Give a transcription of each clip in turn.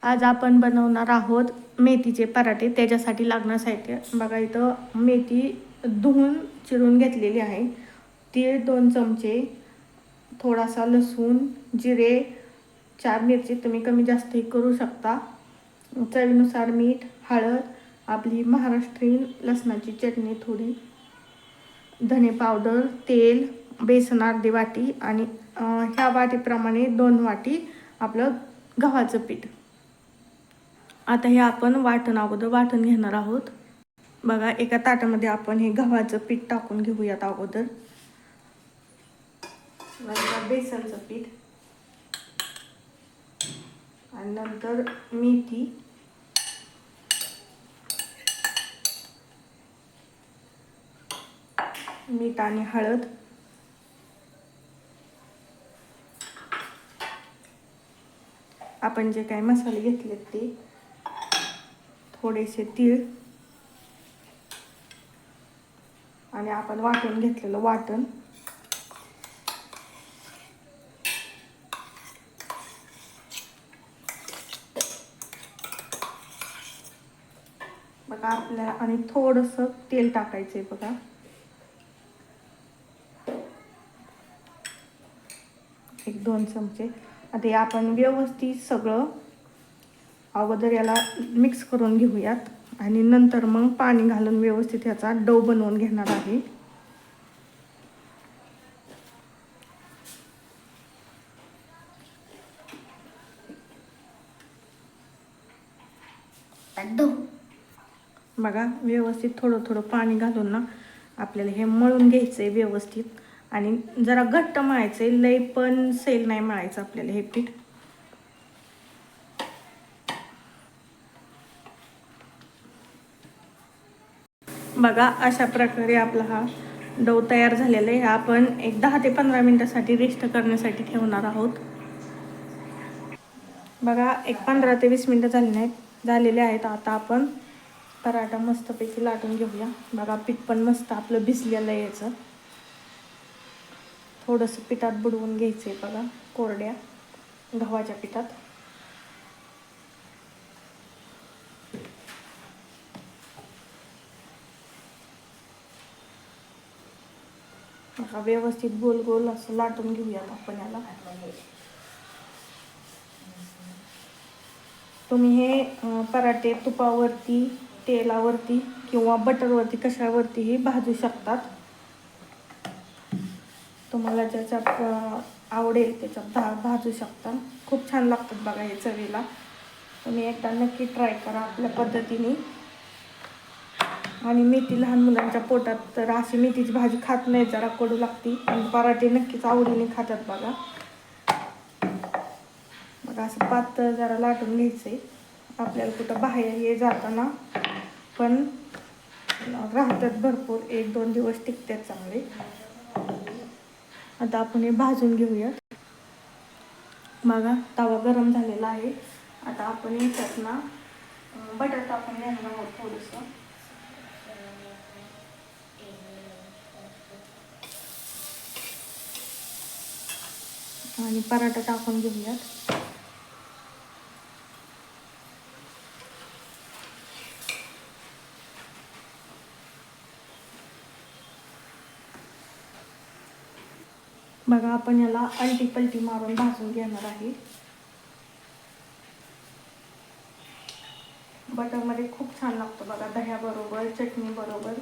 आज आपण बनवणार आहोत मेथीचे पराठे. त्याच्यासाठी लागणार साहित्य बघा, इथं मेथी धुवून चिरून घेतलेली आहे, तीळ 2 चमचे, थोडासा लसूण, जिरे, 4 मिरची, तुम्ही कमी जास्तही करू शकता, चवीनुसार मीठ, हळद, आपली महाराष्ट्रीयन लसणाची चटणी थोडी, धने पावडर, तेल, बेसन अर्धी वाटी आणि ह्या वाटीप्रमाणे 2 वाटी आपलं गव्हाचं पीठ. आता हे आपण अगोदर वाटून घेणार आहोत. बघा, एका ताटामध्ये आपण हे गव्हाचं पीठ टाकून घेऊयात अगोदर. नंतर बेसनचं पीठ आणि नंतर मेथी, मीठ आणि हळद, आपण जे काही मसाले घेतलेत ते, थोडेसे तीळ आणि आपण वाटून घेतलेलं वाटण. बघा, आपल्याला आणि थोडंसं तेल टाकायचंय बघा. एक 2 चमचे. आता हे आपण व्यवस्थित सगळं अगोदर याला मिक्स करून घेऊयात आणि नंतर मग पाणी घालून व्यवस्थित ह्याचा डो बनवून घेणार आहे. बघा, व्यवस्थित थोडं थोडं पाणी घालून ना आपल्याला हे मळून घ्यायचंय व्यवस्थित आणि जरा घट्ट मळायचंय, लय पण सैल नाही मळायचं आपल्याला हे पीठ. बघा, अशा प्रकारे आपला हा डो तयार झालेला आहे. आपण एक 10 ते 15 मिनिटासाठी रेस्ट करण्यासाठी ठेवणार आहोत. बघा, एक 15 ते 20 मिनिटं झालेले आहेत. आता आपण पराठा मस्तपैकी लाटून घेऊया. बघा, पीठ पण मस्त आपलं भिजलेलं आहे. याचं थोडंसं पिठात बुडवून घ्यायचं आहे बघा, कोरड्या गव्हाच्या पिठात. व्यवस्थित गोल गोल असं लाटून घेऊयात आपण याला. तुम्ही हे पराठे तुपावरती, तेलावरती किंवा बटरवरती कशावरतीही भाजू शकतात. तुम्हाला ज्याच्यात आवडेल त्याच्यात भाजू शकता. खूप छान लागतात बघा हे चवीला. तुम्ही एकदा नक्की ट्राय करा आपल्या पद्धतीने. आणि मेथी लहान मुलांच्या पोटात तर अशी मेथीची भाजी खात नाही, जरा कडू लागती, आणि पराठे नक्कीच आवडीने खातात बघा. बघा, असं पातळ जरा लाटून घ्यायचंय. आपल्याला कुठं बाहेर हे जाताना पण राहतात भरपूर, 1-2 दिवस टिकतात चांगले. आता आपण हे भाजून घेऊयात. बघा, तवा गरम झालेला आहे. आता आपण याच्यात ना बटर टाकून घेणार आहोत थोडंसं. आणि पराठा टाकून घेऊयात. बघा, आपण याला अलटी पलटी मारून भाजून घेणार आहे. बटरमध्ये खूप छान लागतं बघा, दह्याबरोबर, चटणी बरोबर.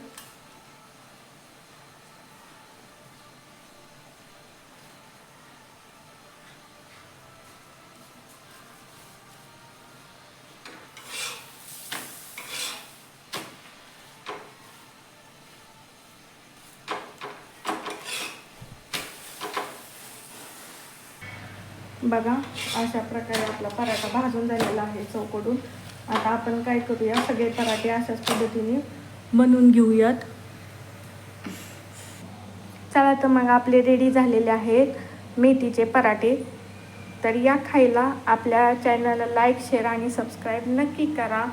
बघा, अशा प्रकारे आपला पराठा भाजून झालेला आहे चौकडून. आता आपण काय करूया, सगळे पराठे अशाच पद्धतीने बनवून घेऊयात. चला, तर मग आपले रेडी झालेले आहेत मेथीचे पराठे. तर या खायला. आपल्या चॅनलला लाईक, शेअर आणि सबस्क्राईब नक्की करा.